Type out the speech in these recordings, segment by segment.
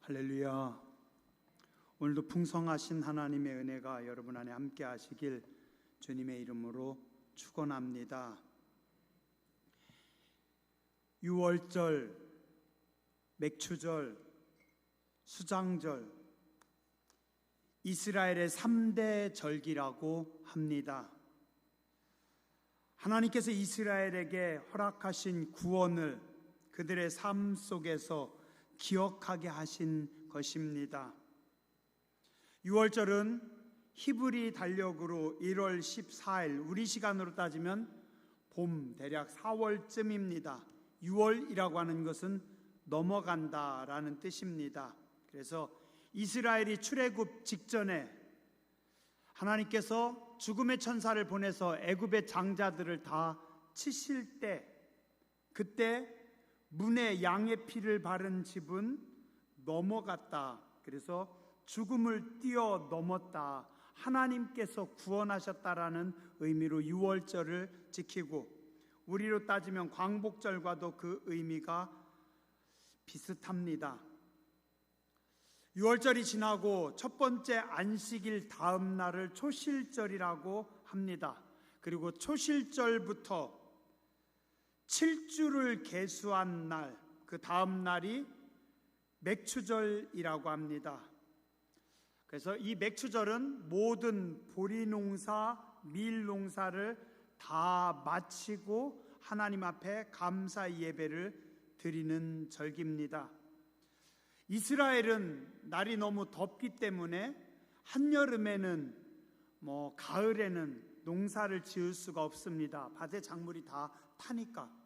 할렐루야. 오늘도 풍성하신 하나님의 은혜가 여러분 안에 함께 하시길 주님의 이름으로 축원합니다. 유월절, 맥추절, 수장절, 이스라엘의 3대 절기라고 합니다. 하나님께서 이스라엘에게 허락하신 구원을 그들의 삶 속에서 기억하게 하신 것입니다. 6월절은 히브리 달력으로 1월 14일, 우리 시간으로 따지면 봄 대략 4월쯤입니다. 6월이라고 하는 것은 넘어간다라는 뜻입니다. 그래서 이스라엘이 출애굽 직전에 하나님께서 죽음의 천사를 보내서 애굽의 장자들을 다 치실 때, 그때 문에 양의 피를 바른 집은 넘어갔다. 그래서 죽음을 뛰어넘었다. 하나님께서 구원하셨다라는 의미로 유월절을 지키고, 우리로 따지면 광복절과도 그 의미가 비슷합니다. 유월절이 지나고 첫 번째 안식일 다음 날을 초실절이라고 합니다. 그리고 초실절부터 7주를 계수한 날, 그 다음 날이 맥추절이라고 합니다. 그래서 이 맥추절은 모든 보리농사, 밀농사를 다 마치고 하나님 앞에 감사 예배를 드리는 절기입니다. 이스라엘은 날이 너무 덥기 때문에 한여름에는 가을에는 농사를 지을 수가 없습니다. 밭에 작물이 다 타니까.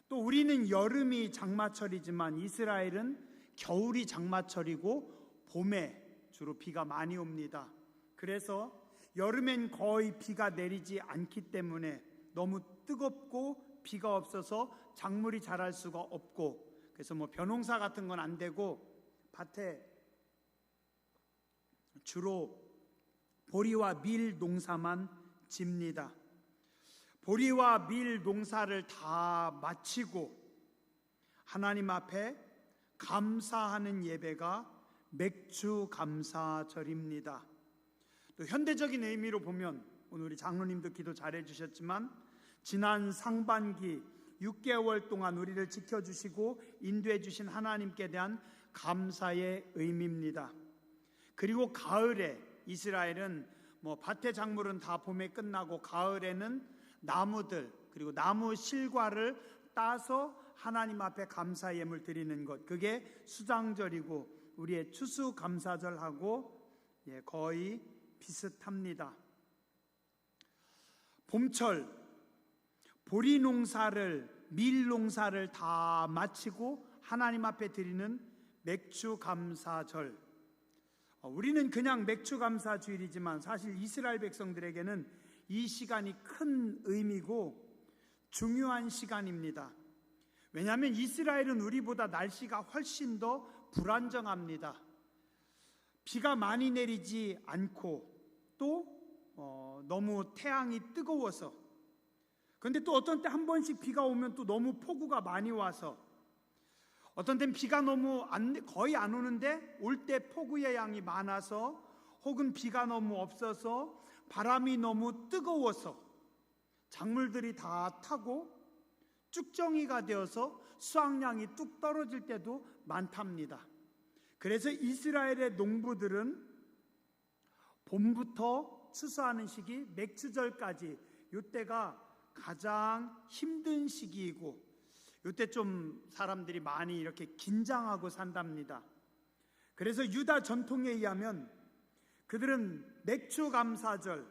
또 우리는 여름이 장마철이지만 이스라엘은 겨울이 장마철이고 봄에 주로 비가 많이 옵니다. 그래서 여름엔 거의 비가 내리지 않기 때문에 너무 뜨겁고 비가 없어서 작물이 자랄 수가 없고, 그래서 벼농사 같은 건 안 되고 밭에 주로 보리와 밀 농사만 집니다. 보리와 밀 농사를 다 마치고 하나님 앞에 감사하는 예배가 맥추 감사절입니다. 또 현대적인 의미로 보면 오늘 우리 장로님도 기도 잘해 주셨지만 지난 상반기 6개월 동안 우리를 지켜주시고 인도해 주신 하나님께 대한 감사의 의미입니다. 그리고 가을에 이스라엘은 밭의 작물은 다 봄에 끝나고 가을에는 나무들 그리고 나무 실과를 따서 하나님 앞에 감사 예물 드리는 것, 그게 수장절이고 우리의 추수감사절하고 거의 비슷합니다. 봄철 보리 농사를, 밀 농사를 다 마치고 하나님 앞에 드리는 맥추감사절. 우리는 그냥 맥추감사주일이지만 사실 이스라엘 백성들에게는 이 시간이 큰 의미고 중요한 시간입니다. 왜냐하면 이스라엘은 우리보다 날씨가 훨씬 더 불안정합니다. 비가 많이 내리지 않고 또 너무 태양이 뜨거워서, 그런데 또 어떤 때 한 번씩 비가 오면 또 너무 폭우가 많이 와서, 어떤 때는 비가 너무 거의 안 오는데 올 때 폭우의 양이 많아서, 혹은 비가 너무 없어서 바람이 너무 뜨거워서 작물들이 다 타고 쭉정이가 되어서 수확량이 뚝 떨어질 때도 많답니다. 그래서 이스라엘의 농부들은 봄부터 추수하는 시기 맥추절까지, 이때가 가장 힘든 시기이고 이때 좀 사람들이 많이 이렇게 긴장하고 산답니다. 그래서 유다 전통에 의하면 그들은 맥추감사절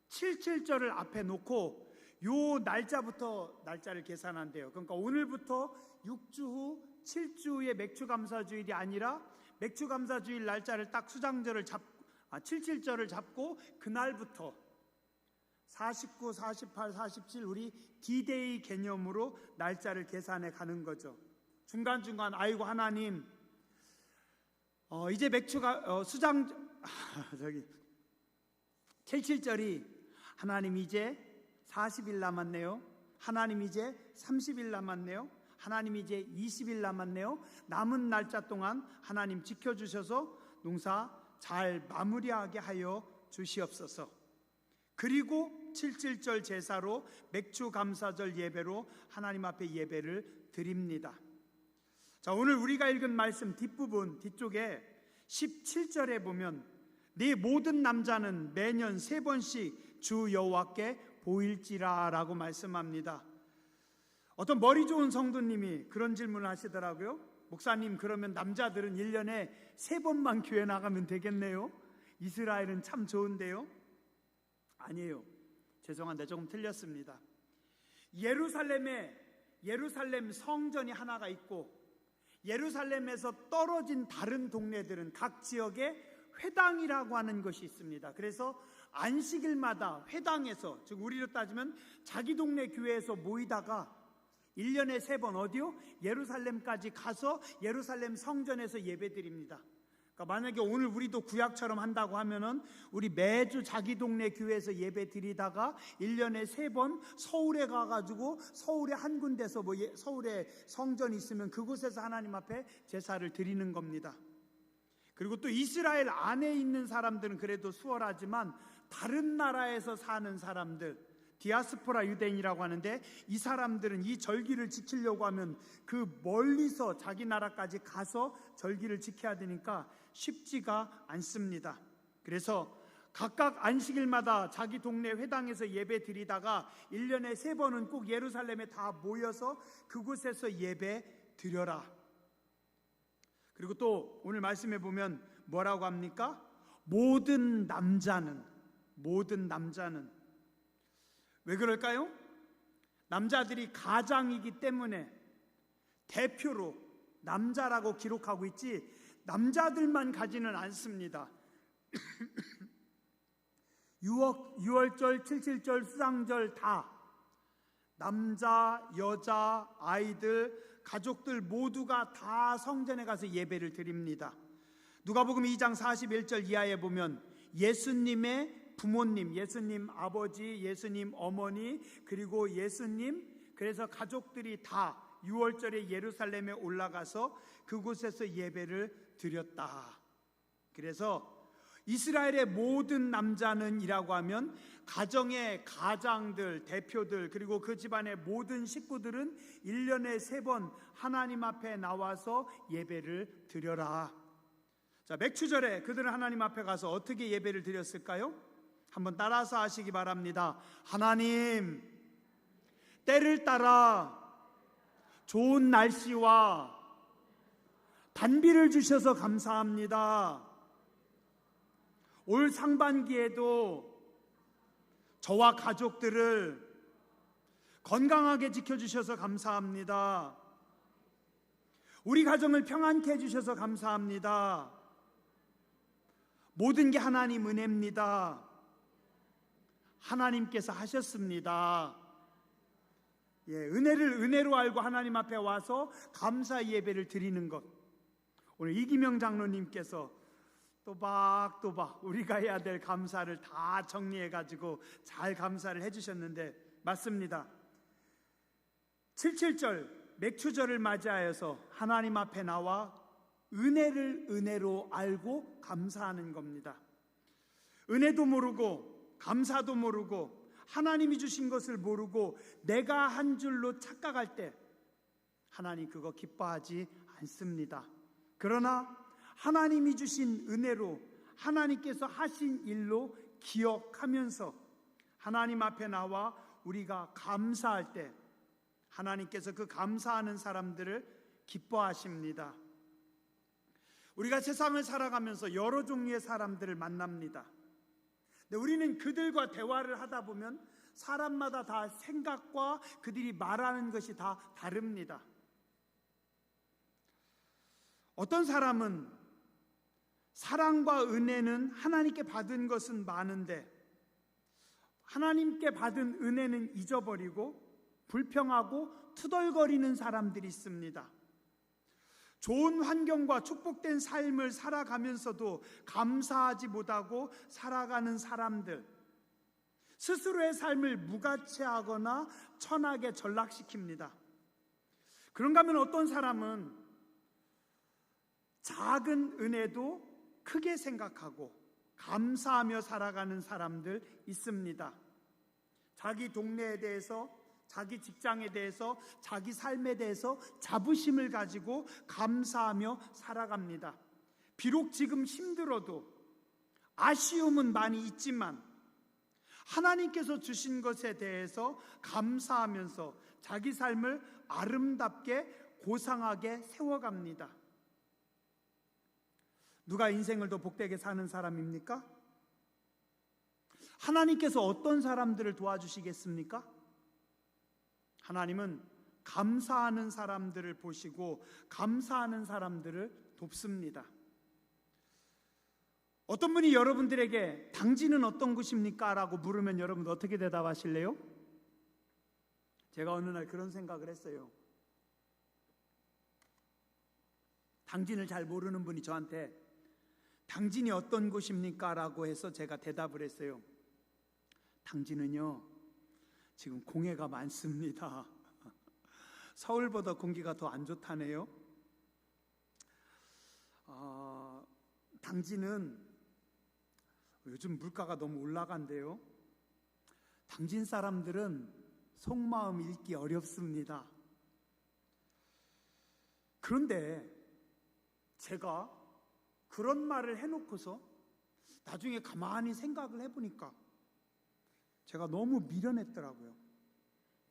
77절을 앞에 놓고 요 날짜를 계산한대요. 그러니까 오늘부터 6주 후 7주의 맥추감사주일이 아니라 맥추감사주일 날짜를 딱 수장절을 77절을 잡고 그날부터 49, 48, 47 우리 D-Day 개념으로 날짜를 계산해 가는 거죠. 중간중간 아이고 하나님 이제 수장 77절이 하나님 이제 40일 남았네요. 하나님 이제 30일 남았네요. 하나님이 이제 20일 남았네요. 남은 날짜 동안 하나님 지켜주셔서 농사 잘 마무리하게 하여 주시옵소서. 그리고 77절 제사로 맥주 감사절 예배로 하나님 앞에 예배를 드립니다. 자, 오늘 우리가 읽은 말씀 뒷부분 뒤쪽에 17절에 보면 네 모든 남자는 매년 3번씩 주 여호와께 보일지라 라고 말씀합니다. 어떤 머리 좋은 성도님이 그런 질문을 하시더라고요. 목사님, 그러면 남자들은 1년에 3번만 교회 나가면 되겠네요? 이스라엘은 참 좋은데요? 아니에요. 죄송한데 조금 틀렸습니다. 예루살렘 성전이 하나가 있고 예루살렘에서 떨어진 다른 동네들은 각 지역에 회당이라고 하는 것이 있습니다. 그래서 안식일마다 회당에서, 즉 우리로 따지면 자기 동네 교회에서 모이다가 1년에 3번 어디요? 예루살렘까지 가서 예루살렘 성전에서 예배드립니다. 그러니까 만약에 오늘 우리도 구약처럼 한다고 하면은 우리 매주 자기 동네 교회에서 예배 드리다가 1년에 3번 서울에 가가지고 서울에 한 군데서 서울에 성전이 있으면 그곳에서 하나님 앞에 제사를 드리는 겁니다. 그리고 또 이스라엘 안에 있는 사람들은 그래도 수월하지만 다른 나라에서 사는 사람들, 디아스포라 유대인이라고 하는데, 이 사람들은 이 절기를 지키려고 하면 그 멀리서 자기 나라까지 가서 절기를 지켜야 되니까 쉽지가 않습니다. 그래서 각각 안식일마다 자기 동네 회당에서 예배 드리다가 1년에 3번은 꼭 예루살렘에 다 모여서 그곳에서 예배 드려라. 그리고 또 오늘 말씀해 보면 뭐라고 합니까? 모든 남자는 왜 그럴까요? 남자들이 가장이기 때문에 대표로 남자라고 기록하고 있지 남자들만 가지는 않습니다. 6월절, 77절, 수상절 다 남자, 여자, 아이들, 가족들 모두가 다 성전에 가서 예배를 드립니다. 누가복음 2장 41절 이하에 보면 예수님의 부모님, 예수님 아버지, 예수님 어머니, 그리고 예수님, 그래서 가족들이 다 6월절에 예루살렘에 올라가서 그곳에서 예배를 드렸다. 그래서 이스라엘의 모든 남자는 이라고 하면 가정의 가장들, 대표들, 그리고 그 집안의 모든 식구들은 1년에 3번 하나님 앞에 나와서 예배를 드려라. 자, 맥추절에 그들은 하나님 앞에 가서 어떻게 예배를 드렸을까요? 한번 따라서 하시기 바랍니다. 하나님, 때를 따라 좋은 날씨와 단비를 주셔서 감사합니다. 올 상반기에도 저와 가족들을 건강하게 지켜주셔서 감사합니다. 우리 가정을 평안케 해주셔서 감사합니다. 모든 게 하나님 은혜입니다. 하나님께서 하셨습니다. 은혜를 은혜로 알고 하나님 앞에 와서 감사 예배를 드리는 것. 오늘 이기명 장로님께서 또박또박 우리가 해야 될 감사를 다 정리해가지고 잘 감사를 해주셨는데 맞습니다. 77절 맥추절을 맞이하여서 하나님 앞에 나와 은혜를 은혜로 알고 감사하는 겁니다. 은혜도 모르고 감사도 모르고 하나님이 주신 것을 모르고 내가 한 줄로 착각할 때 하나님 그거 기뻐하지 않습니다. 그러나 하나님이 주신 은혜로 하나님께서 하신 일로 기억하면서 하나님 앞에 나와 우리가 감사할 때 하나님께서 그 감사하는 사람들을 기뻐하십니다. 우리가 세상을 살아가면서 여러 종류의 사람들을 만납니다. 근데 우리는 그들과 대화를 하다 보면 사람마다 다 생각과 그들이 말하는 것이 다 다릅니다. 어떤 사람은 사랑과 은혜는 하나님께 받은 것은 많은데 하나님께 받은 은혜는 잊어버리고 불평하고 투덜거리는 사람들이 있습니다. 좋은 환경과 축복된 삶을 살아가면서도 감사하지 못하고 살아가는 사람들, 스스로의 삶을 무가치하거나 천하게 전락시킵니다. 그런가 하면 어떤 사람은 작은 은혜도 크게 생각하고 감사하며 살아가는 사람들 있습니다. 자기 동네에 대해서, 자기 직장에 대해서, 자기 삶에 대해서 자부심을 가지고 감사하며 살아갑니다. 비록 지금 힘들어도 아쉬움은 많이 있지만 하나님께서 주신 것에 대해서 감사하면서 자기 삶을 아름답게 고상하게 세워갑니다. 누가 인생을 더 복되게 사는 사람입니까? 하나님께서 어떤 사람들을 도와주시겠습니까? 하나님은 감사하는 사람들을 보시고 감사하는 사람들을 돕습니다. 어떤 분이 여러분들에게 당진은 어떤 곳입니까? 라고 물으면 여러분들 어떻게 대답하실래요? 제가 어느 날 그런 생각을 했어요. 당진을 잘 모르는 분이 저한테 당진이 어떤 곳입니까? 라고 해서 제가 대답을 했어요. 당진은요, 지금 공해가 많습니다. 서울보다 공기가 더 안 좋다네요. 당진은 요즘 물가가 너무 올라간대요. 당진 사람들은 속마음 읽기 어렵습니다. 그런데 제가 그런 말을 해놓고서 나중에 가만히 생각을 해보니까 제가 너무 미련했더라고요.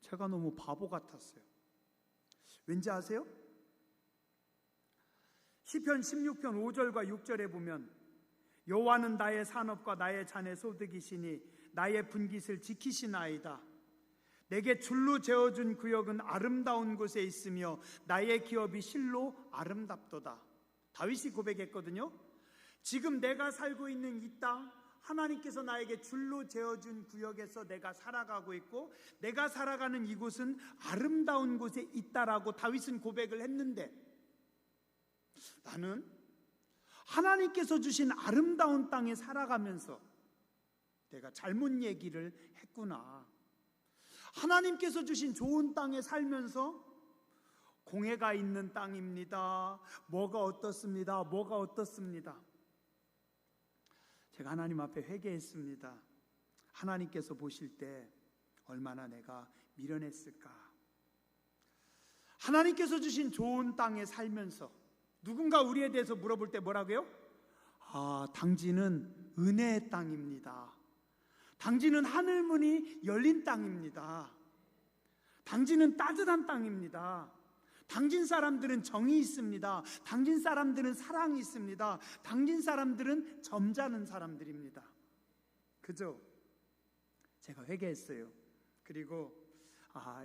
제가 너무 바보 같았어요. 왠지 아세요? 시편 16편 5절과 6절에 보면 여호와는 나의 산업과 나의 잔의 소득이시니 나의 분깃을 지키시나이다. 내게 줄로 재어준 구역은 아름다운 곳에 있으며 나의 기업이 실로 아름답도다. 다윗이 고백했거든요. 지금 내가 살고 있는 이 땅, 하나님께서 나에게 줄로 재어준 구역에서 내가 살아가고 있고 내가 살아가는 이곳은 아름다운 곳에 있다라고 다윗은 고백을 했는데, 나는 하나님께서 주신 아름다운 땅에 살아가면서 내가 잘못 얘기를 했구나. 하나님께서 주신 좋은 땅에 살면서 공해가 있는 땅입니다. 뭐가 어떻습니다. 뭐가 어떻습니다. 제가 하나님 앞에 회개했습니다. 하나님께서 보실 때 얼마나 내가 미련했을까. 하나님께서 주신 좋은 땅에 살면서 누군가 우리에 대해서 물어볼 때 뭐라고요? 당진은 은혜의 땅입니다. 당진은 하늘문이 열린 땅입니다. 당진은 따뜻한 땅입니다. 당진 사람들은 정이 있습니다. 당진 사람들은 사랑이 있습니다. 당진 사람들은 점잖은 사람들입니다. 그죠? 제가 회개했어요. 그리고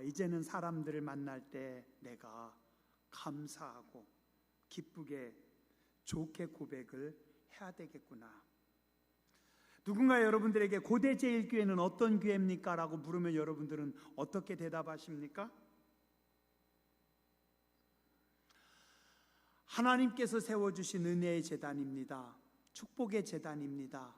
이제는 사람들을 만날 때 내가 감사하고 기쁘게 좋게 고백을 해야 되겠구나. 누군가 여러분들에게 고대 제1교회는 어떤 교회입니까? 라고 물으면 여러분들은 어떻게 대답하십니까? 하나님께서 세워주신 은혜의 제단입니다. 축복의 제단입니다.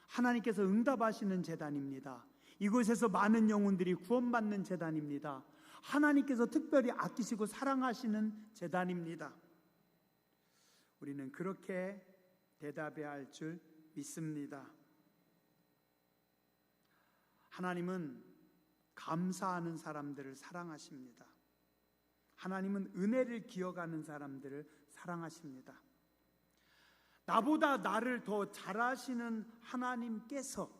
하나님께서 응답하시는 제단입니다. 이곳에서 많은 영혼들이 구원받는 제단입니다. 하나님께서 특별히 아끼시고 사랑하시는 제단입니다. 우리는 그렇게 대답해야 할 줄 믿습니다. 하나님은 감사하는 사람들을 사랑하십니다. 하나님은 은혜를 기억하는 사람들을 사랑하십니다. 나보다 나를 더 잘하시는 하나님께서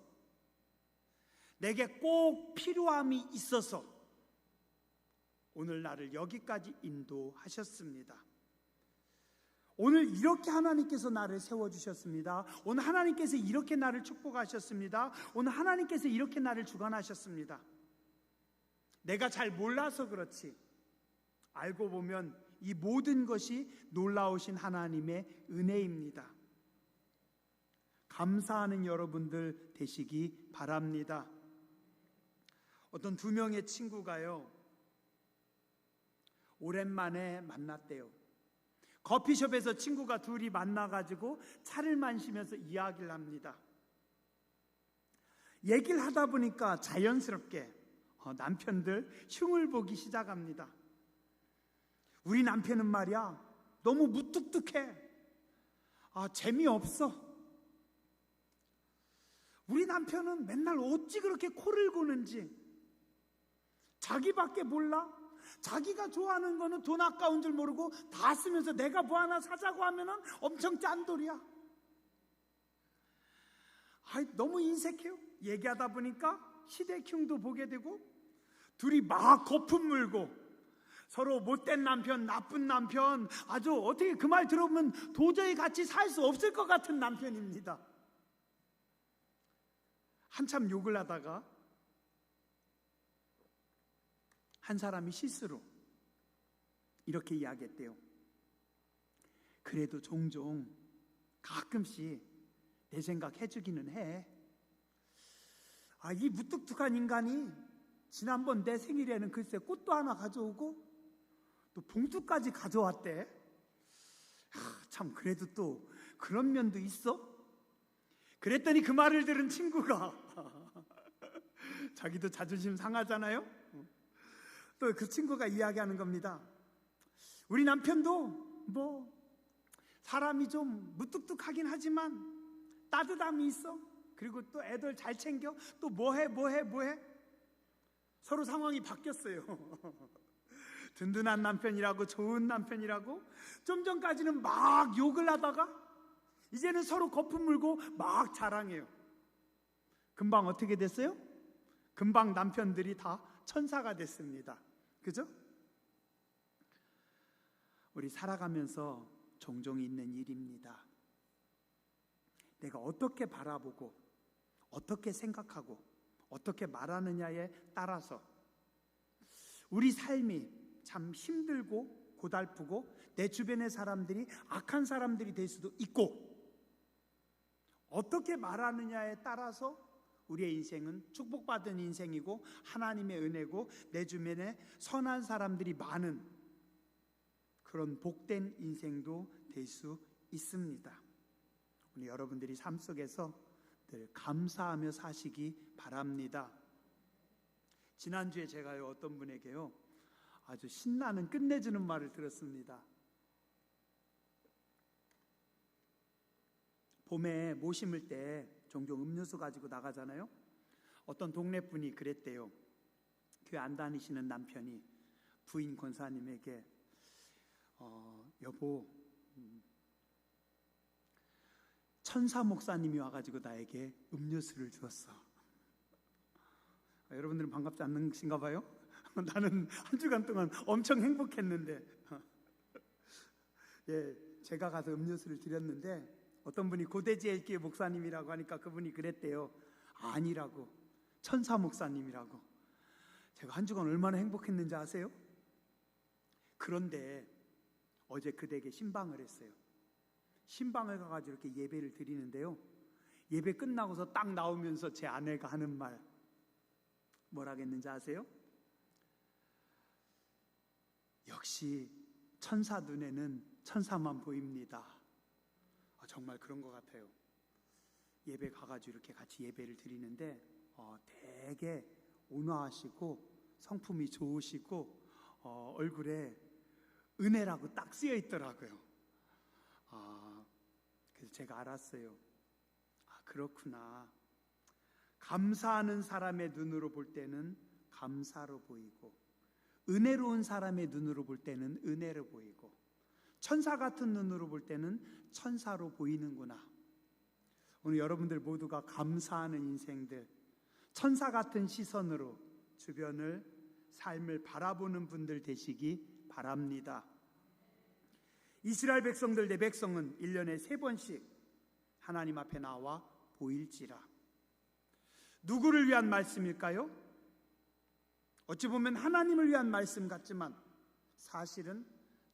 내게 꼭 필요함이 있어서 오늘 나를 여기까지 인도하셨습니다. 오늘 이렇게 하나님께서 나를 세워주셨습니다. 오늘 하나님께서 이렇게 나를 축복하셨습니다. 오늘 하나님께서 이렇게 나를 주관하셨습니다. 내가 잘 몰라서 그렇지 알고 보면 이 모든 것이 놀라우신 하나님의 은혜입니다. 감사하는 여러분들 되시기 바랍니다. 어떤 두 명의 친구가요, 오랜만에 만났대요. 커피숍에서 친구가 둘이 만나가지고 차를 마시면서 이야기를 합니다. 얘기를 하다 보니까 자연스럽게 남편들 흉을 보기 시작합니다. 우리 남편은 말이야 너무 무뚝뚝해. 재미없어. 우리 남편은 맨날 어찌 그렇게 코를 고는지. 자기밖에 몰라. 자기가 좋아하는 거는 돈 아까운 줄 모르고 다 쓰면서 내가 뭐 하나 사자고 하면은 엄청 짠돌이야. 너무 인색해요. 얘기하다 보니까 시대흉도 보게 되고, 둘이 막 거품 물고 서로 못된 남편, 나쁜 남편, 아주 어떻게 그 말 들어보면 도저히 같이 살 수 없을 것 같은 남편입니다. 한참 욕을 하다가 한 사람이 실수로 이렇게 이야기했대요. 그래도 종종 가끔씩 내 생각 해주기는 해. 이 무뚝뚝한 인간이 지난번 내 생일에는 글쎄 꽃도 하나 가져오고 또 봉투까지 가져왔대. 참 그래도 또 그런 면도 있어? 그랬더니 그 말을 들은 친구가 자기도 자존심 상하잖아요. 또 그 친구가 이야기하는 겁니다. 우리 남편도 사람이 좀 무뚝뚝하긴 하지만 따뜻함이 있어. 그리고 또 애들 잘 챙겨. 또 뭐해. 서로 상황이 바뀌었어요. 든든한 남편이라고, 좋은 남편이라고. 좀 전까지는 막 욕을 하다가 이제는 서로 거품 물고 막 자랑해요. 금방 어떻게 됐어요? 금방 남편들이 다 천사가 됐습니다. 그죠? 우리 살아가면서 종종 있는 일입니다. 내가 어떻게 바라보고 어떻게 생각하고 어떻게 말하느냐에 따라서 우리 삶이 참 힘들고 고달프고 내 주변의 사람들이 악한 사람들이 될 수도 있고, 어떻게 말하느냐에 따라서 우리의 인생은 축복받은 인생이고 하나님의 은혜고 내 주변에 선한 사람들이 많은 그런 복된 인생도 될 수 있습니다. 우리 여러분들이 삶 속에서 늘 감사하며 사시기 바랍니다. 지난주에 제가요 어떤 분에게요 아주 신나는 끝내주는 말을 들었습니다. 봄에 모 심을 때 종종 음료수 가지고 나가잖아요. 어떤 동네 분이 그랬대요. 교회 안 다니시는 남편이 부인 권사님에게 여보, 천사 목사님이 와가지고 나에게 음료수를 주었어. 여러분들은 반갑지 않으신가 봐요? 나는 한 주간 동안 엄청 행복했는데 제가 가서 음료수를 드렸는데 어떤 분이 고대지엘교회 목사님이라고 하니까 그분이 그랬대요. 아니라고, 천사 목사님이라고. 제가 한 주간 얼마나 행복했는지 아세요? 그런데 어제 그대에게 신방을 했어요. 신방을 가가지고 이렇게 예배를 드리는데요, 예배 끝나고서 딱 나오면서 제 아내가 하는 말 뭐라겠는지 아세요? 역시 천사 눈에는 천사만 보입니다. 정말 그런 것 같아요. 예배 가가지고 이렇게 같이 예배를 드리는데 되게 온화하시고 성품이 좋으시고 얼굴에 은혜라고 딱 쓰여 있더라고요. 그래서 제가 알았어요. 그렇구나. 감사하는 사람의 눈으로 볼 때는 감사로 보이고, 은혜로운 사람의 눈으로 볼 때는 은혜로 보이고, 천사 같은 눈으로 볼 때는 천사로 보이는구나. 오늘 여러분들 모두가 감사하는 인생들, 천사 같은 시선으로 주변을, 삶을 바라보는 분들 되시기 바랍니다. 이스라엘 백성들, 내 백성은 1년에 3번씩 하나님 앞에 나와 보일지라. 누구를 위한 말씀일까요? 어찌 보면 하나님을 위한 말씀 같지만 사실은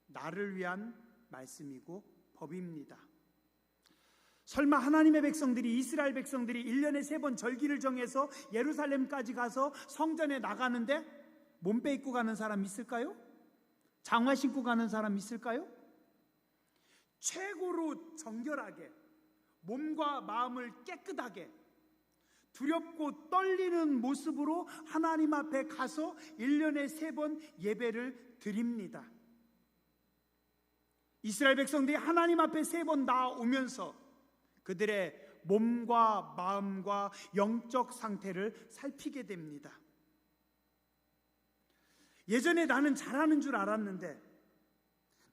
나를 위한 말씀이고 법입니다. 설마 하나님의 백성들이, 이스라엘 백성들이 1년에 3번 절기를 정해서 예루살렘까지 가서 성전에 나가는데 몸빼 입고 가는 사람 있을까요? 장화 신고 가는 사람 있을까요? 최고로 정결하게, 몸과 마음을 깨끗하게, 두렵고 떨리는 모습으로 하나님 앞에 가서 1년에 3번 예배를 드립니다. 이스라엘 백성들이 하나님 앞에 3번 나오면서 그들의 몸과 마음과 영적 상태를 살피게 됩니다. 예전에 나는 잘하는 줄 알았는데,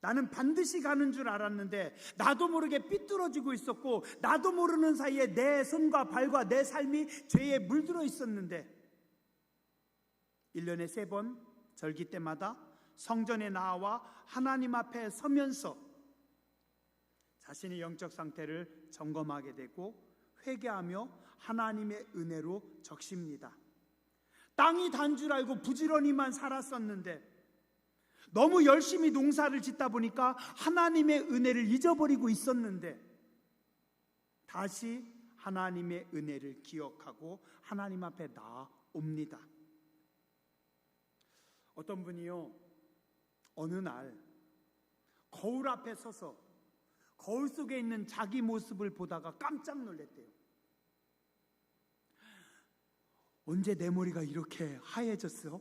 나는 반드시 가는 줄 알았는데 나도 모르게 삐뚤어지고 있었고, 나도 모르는 사이에 내 손과 발과 내 삶이 죄에 물들어 있었는데, 1년에 3번 절기 때마다 성전에 나와 하나님 앞에 서면서 자신의 영적 상태를 점검하게 되고 회개하며 하나님의 은혜로 적십니다. 땅이 단 줄 알고 부지런히만 살았었는데, 너무 열심히 농사를 짓다 보니까 하나님의 은혜를 잊어버리고 있었는데, 다시 하나님의 은혜를 기억하고 하나님 앞에 나옵니다. 어떤 분이요, 어느 날 거울 앞에 서서 거울 속에 있는 자기 모습을 보다가 깜짝 놀랐대요. 언제 내 머리가 이렇게 하얘졌어?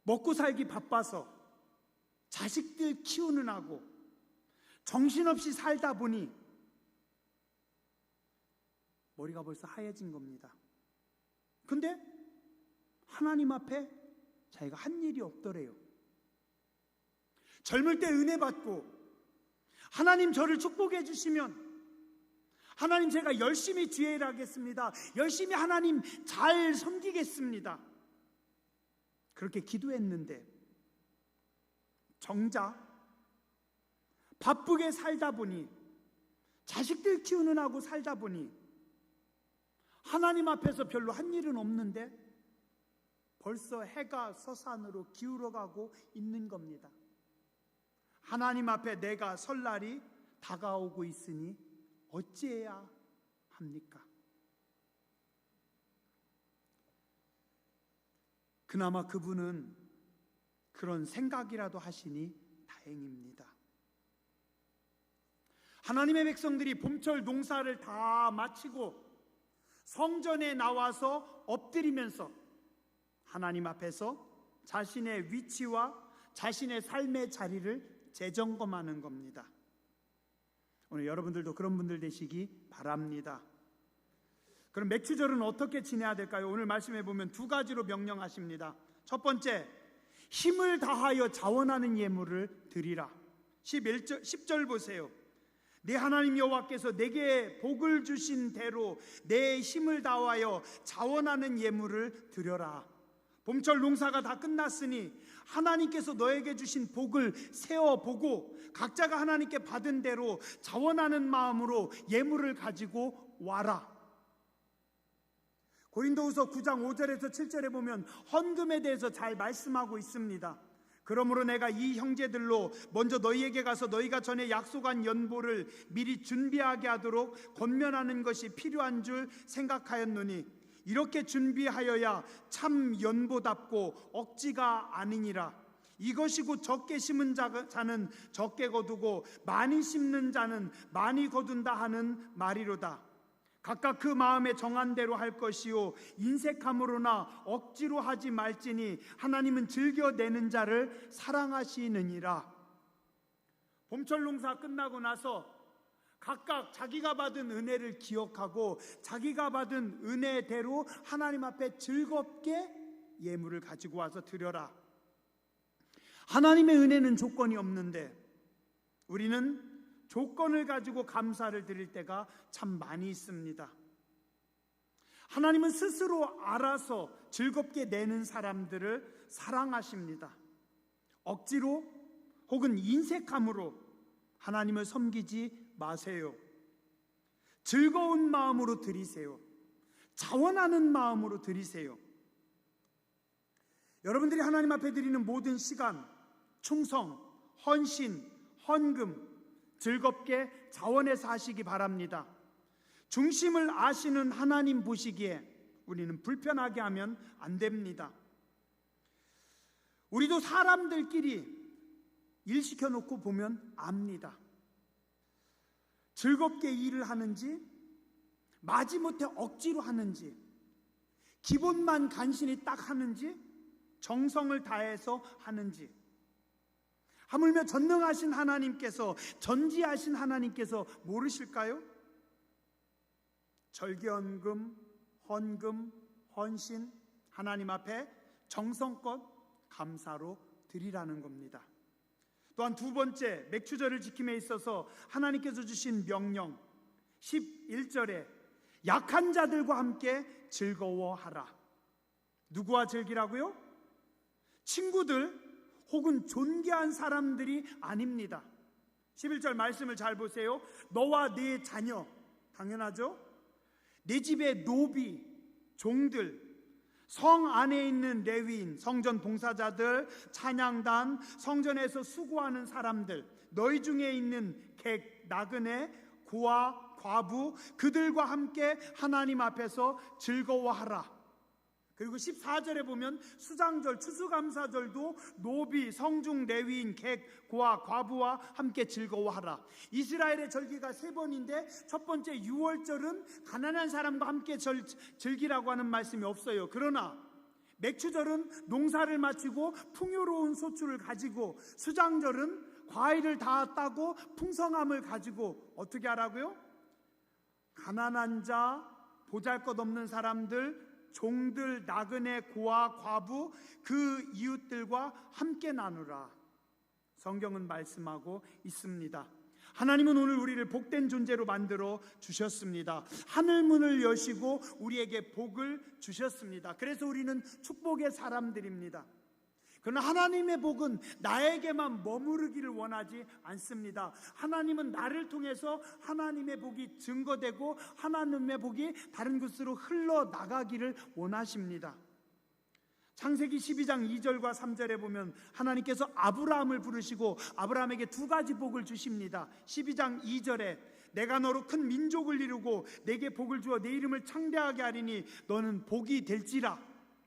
먹고 살기 바빠서 자식들 키우는 하고 정신없이 살다 보니 머리가 벌써 하얘진 겁니다. 근데 하나님 앞에 자기가 한 일이 없더래요. 젊을 때 은혜 받고 하나님 저를 축복해 주시면 하나님 제가 열심히 주의 일 하겠습니다. 열심히 하나님 잘 섬기겠습니다. 그렇게 기도했는데 정작 바쁘게 살다 보니, 자식들 키우는 하고 살다 보니 하나님 앞에서 별로 한 일은 없는데 벌써 해가 서산으로 기울어가고 있는 겁니다. 하나님 앞에 내가 설 날이 다가오고 있으니 어찌해야 합니까? 그나마 그분은 그런 생각이라도 하시니 다행입니다. 하나님의 백성들이 봄철 농사를 다 마치고 성전에 나와서 엎드리면서 하나님 앞에서 자신의 위치와 자신의 삶의 자리를 재점검하는 겁니다. 오늘 여러분들도 그런 분들 되시기 바랍니다. 그럼 맥추절은 어떻게 지내야 될까요? 오늘 말씀해 보면 2가지로 명령하십니다. 첫 번째, 힘을 다하여 자원하는 예물을 드리라. 10절 보세요. 내 하나님 여호와께서 내게 복을 주신 대로 내 힘을 다하여 자원하는 예물을 드려라. 봄철 농사가 다 끝났으니 하나님께서 너에게 주신 복을 세어보고 각자가 하나님께 받은 대로 자원하는 마음으로 예물을 가지고 와라. 고린도후서 9장 5절에서 7절에 보면 헌금에 대해서 잘 말씀하고 있습니다. 그러므로 내가 이 형제들로 먼저 너희에게 가서 너희가 전에 약속한 연보를 미리 준비하게 하도록 권면하는 것이 필요한 줄 생각하였노니 이렇게 준비하여야 참 연보답고 억지가 아니니라. 이것이 곧 적게 심은 자는 적게 거두고 많이 심는 자는 많이 거둔다 하는 말이로다. 각각 그 마음에 정한 대로 할 것이요 인색함으로나 억지로 하지 말지니 하나님은 즐겨내는 자를 사랑하시느니라. 봄철 농사 끝나고 나서 각각 자기가 받은 은혜를 기억하고 자기가 받은 은혜대로 하나님 앞에 즐겁게 예물을 가지고 와서 드려라. 하나님의 은혜는 조건이 없는데 우리는 조건을 가지고 감사를 드릴 때가 참 많이 있습니다. 하나님은 스스로 알아서 즐겁게 내는 사람들을 사랑하십니다. 억지로 혹은 인색함으로 하나님을 섬기지 마세요. 즐거운 마음으로 드리세요. 자원하는 마음으로 드리세요. 여러분들이 하나님 앞에 드리는 모든 시간, 충성, 헌신, 헌금 즐겁게 자원해서 하시기 바랍니다. 중심을 아시는 하나님 보시기에 우리는 불편하게 하면 안 됩니다. 우리도 사람들끼리 일 시켜놓고 보면 압니다. 즐겁게 일을 하는지 마지못해 억지로 하는지 기본만 간신히 딱 하는지 정성을 다해서 하는지 하물며 전능하신 하나님께서, 전지하신 하나님께서 모르실까요? 절기헌금, 헌금, 헌신 하나님 앞에 정성껏 감사로 드리라는 겁니다. 또한 두 번째, 맥추절을 지킴에 있어서 하나님께서 주신 명령 11절에 약한 자들과 함께 즐거워하라. 누구와 즐기라고요? 친구들 혹은 존귀한 사람들이 아닙니다. 11절 말씀을 잘 보세요. 너와 네 자녀, 당연하죠? 내 집의 노비, 종들, 성 안에 있는 레위인, 성전 봉사자들, 찬양단, 성전에서 수고하는 사람들, 너희 중에 있는 객, 나그네, 고아, 과부, 그들과 함께 하나님 앞에서 즐거워하라. 그리고 14절에 보면 수장절, 추수감사절도 노비, 성중, 레위인, 객, 고아, 과부와 함께 즐거워하라. 이스라엘의 절기가 3번인데 첫 번째 6월절은 가난한 사람과 함께 즐기라고 하는 말씀이 없어요. 그러나 맥추절은 농사를 마치고 풍요로운 소출을 가지고, 수장절은 과일을 다 따고 풍성함을 가지고 어떻게 하라고요? 가난한 자, 보잘것없는 사람들, 종들, 나그네, 고아, 과부, 그 이웃들과 함께 나누라. 성경은 말씀하고 있습니다. 하나님은 오늘 우리를 복된 존재로 만들어 주셨습니다. 하늘문을 여시고 우리에게 복을 주셨습니다. 그래서 우리는 축복의 사람들입니다. 그러나 하나님의 복은 나에게만 머무르기를 원하지 않습니다. 하나님은 나를 통해서 하나님의 복이 증거되고 하나님의 복이 다른 곳으로 흘러나가기를 원하십니다. 창세기 12장 2절과 3절에 보면 하나님께서 아브라함을 부르시고 아브라함에게 2가지 복을 주십니다. 12장 2절에 내가 너로 큰 민족을 이루고 내게 복을 주어 내 이름을 창대하게 하리니 너는 복이 될지라.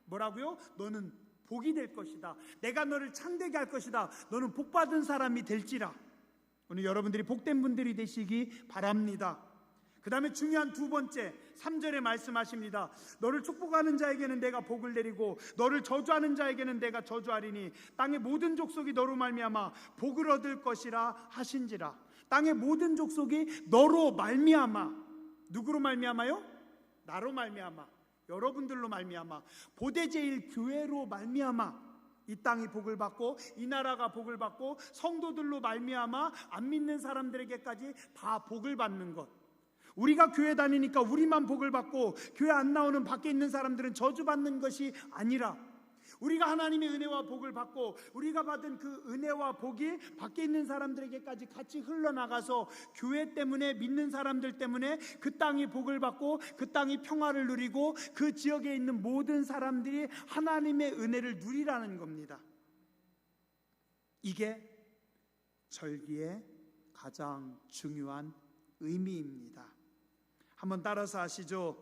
뭐라고요? 너는 복이 될 것이다. 내가 너를 창대하게 할 것이다. 너는 복받은 사람이 될지라. 오늘 여러분들이 복된 분들이 되시기 바랍니다. 그 다음에 중요한 두 번째 3절에 말씀하십니다. 너를 축복하는 자에게는 내가 복을 내리고 너를 저주하는 자에게는 내가 저주하리니 땅의 모든 족속이 너로 말미암아 복을 얻을 것이라 하신지라. 땅의 모든 족속이 너로 말미암아, 누구로 말미암아요? 나로 말미암아, 여러분들로 말미암아, 보대제일 교회로 말미암아 이 땅이 복을 받고 이 나라가 복을 받고 성도들로 말미암아 안 믿는 사람들에게까지 다 복을 받는 것. 우리가 교회 다니니까 우리만 복을 받고 교회 안 나오는 밖에 있는 사람들은 저주받는 것이 아니라, 우리가 하나님의 은혜와 복을 받고 우리가 받은 그 은혜와 복이 밖에 있는 사람들에게까지 같이 흘러나가서 교회 때문에, 믿는 사람들 때문에 그 땅이 복을 받고 그 땅이 평화를 누리고 그 지역에 있는 모든 사람들이 하나님의 은혜를 누리라는 겁니다. 이게 절기의 가장 중요한 의미입니다. 한번 따라서 하시죠.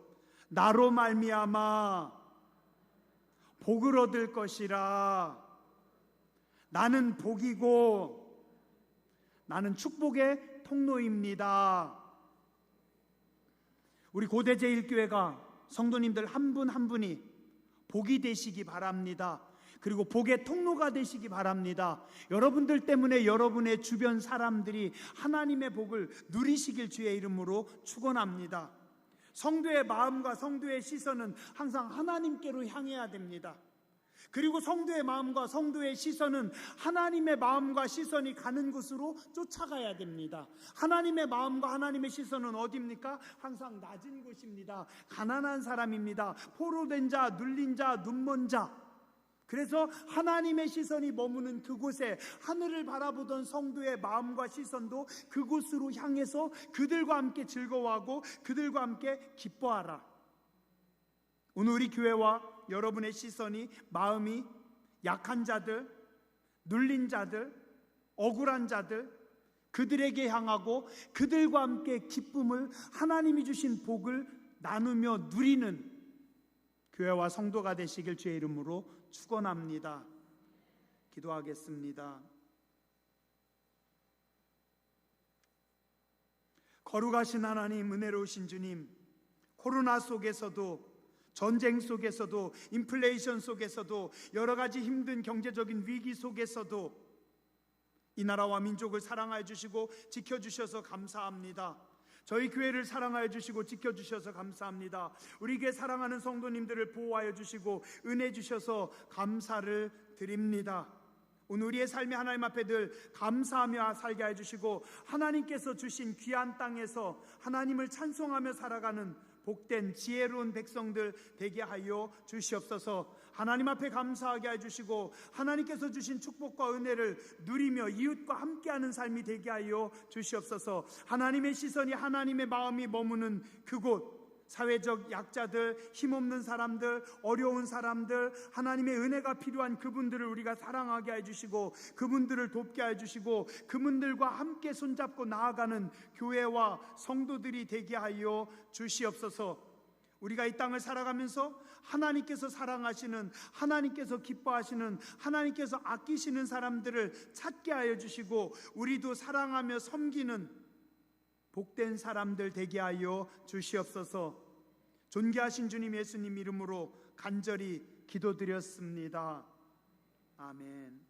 나로 말미암아 복을 얻을 것이라. 나는 복이고 나는 축복의 통로입니다. 우리 고대 제일교회가 성도님들 한 분 한 분이 복이 되시기 바랍니다. 그리고 복의 통로가 되시기 바랍니다. 여러분들 때문에 여러분의 주변 사람들이 하나님의 복을 누리시길 주의 이름으로 축원합니다. 성도의 마음과 성도의 시선은 항상 하나님께로 향해야 됩니다. 그리고 성도의 마음과 성도의 시선은 하나님의 마음과 시선이 가는 곳으로 쫓아가야 됩니다. 하나님의 마음과 하나님의 시선은 어디입니까? 항상 낮은 곳입니다. 가난한 사람입니다. 포로된 자, 눌린 자, 눈먼 자. 그래서 하나님의 시선이 머무는 그곳에 하늘을 바라보던 성도의 마음과 시선도 그곳으로 향해서 그들과 함께 즐거워하고 그들과 함께 기뻐하라. 오늘 우리 교회와 여러분의 시선이, 마음이 약한 자들, 눌린 자들, 억울한 자들, 그들에게 향하고 그들과 함께 기쁨을, 하나님이 주신 복을 나누며 누리는 교회와 성도가 되시길 주의 이름으로 축원합니다. 기도하겠습니다. 거룩하신 하나님, 은혜로우신 주님, 코로나 속에서도, 전쟁 속에서도, 인플레이션 속에서도, 여러 가지 힘든 경제적인 위기 속에서도 이 나라와 민족을 사랑하여 주시고 지켜주셔서 감사합니다. 저희 교회를 사랑하여 주시고 지켜주셔서 감사합니다. 우리 교회 사랑하는 성도님들을 보호하여 주시고 은혜 주셔서 감사를 드립니다. 오늘 우리의 삶이 하나님 앞에 늘 감사하며 살게 해주시고 하나님께서 주신 귀한 땅에서 하나님을 찬송하며 살아가는 복된 지혜로운 백성들 되게 하여 주시옵소서. 하나님 앞에 감사하게 해주시고 하나님께서 주신 축복과 은혜를 누리며 이웃과 함께하는 삶이 되게 하여 주시옵소서. 하나님의 시선이 하나님의 마음이 머무는 그곳, 사회적 약자들, 힘없는 사람들, 어려운 사람들, 하나님의 은혜가 필요한 그분들을 우리가 사랑하게 해주시고 그분들을 돕게 해주시고 그분들과 함께 손잡고 나아가는 교회와 성도들이 되게 하여 주시옵소서. 우리가 이 땅을 살아가면서 하나님께서 사랑하시는, 하나님께서 기뻐하시는, 하나님께서 아끼시는 사람들을 찾게 하여 주시고 우리도 사랑하며 섬기는 복된 사람들 되게 하여 주시옵소서. 존귀하신 주님 예수님 이름으로 간절히 기도드렸습니다. 아멘.